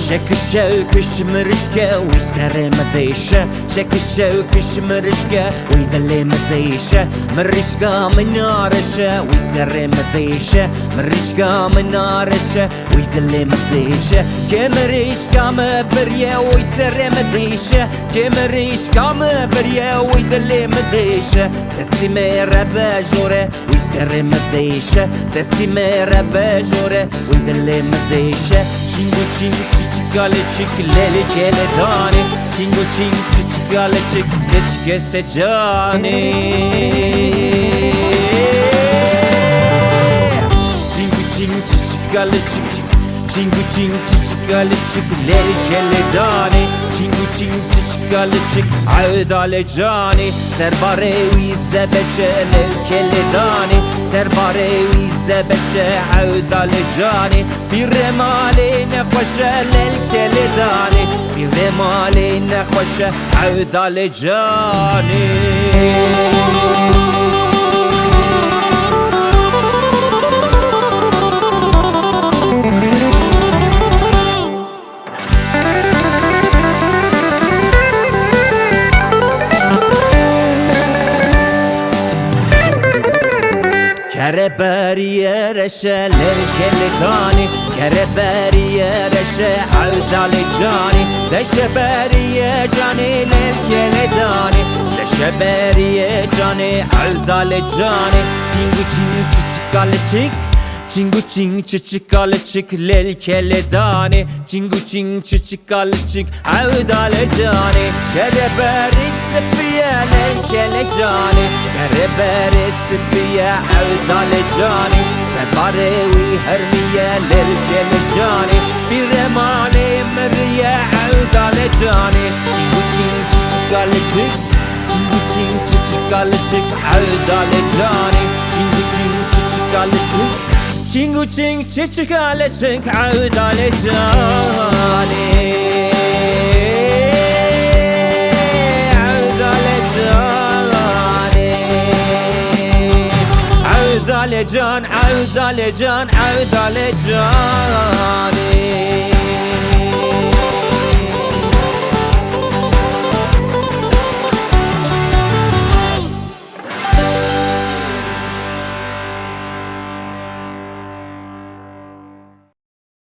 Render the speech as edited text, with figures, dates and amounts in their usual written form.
شك الشوك شمرشكة ويسر مديشة شك الشوك شمرشكة ويدلي مديشة مرشكة من نارشة ويسر مديشة مرشكة من نارشة ويدلي مديشة كمرشكة مبرية ويسر مديشة كمرشكة مبرية ويدلي مديشة تسمي ربا جورة ويسر مديشة تسمي ربا جورة ويدلي مديشة Çingu çing çiçikale çikleli keledani Çingu çing çiçikale çik seçke seçani Çingu çing çiçikale çik Çingu çing çiçikale çikleli keledani Çingu çing çiçikale çik Avdale cani Serbare vize beşele keledani Serbare vize beşe avdale cani Bir remali nefşe lel keledani Bir remali nefşe avdale cani Kereberiye reşe lel keledani Kereberiye reşe avdale cani Deşeberiye cani lel keledani Deşeberiye cani avdale cani Çingu çing çiçikale çik Çingu çing çiçikale çik lel keledani Çingu çing çiçikale çik avdale cani Kereberi sepiye lel keledani Kereberi sepiye avdale cani Serbare vi hermiye lel keledani Bir emane meriye avdale cani Çingu çing çiçikale çik Çingu çing çiçikale çik avdale cani Çingu çing çiçikale çik Çingu çing çiçikale çik avdale cani Avdale cani Avdale can, avdale can, avdale can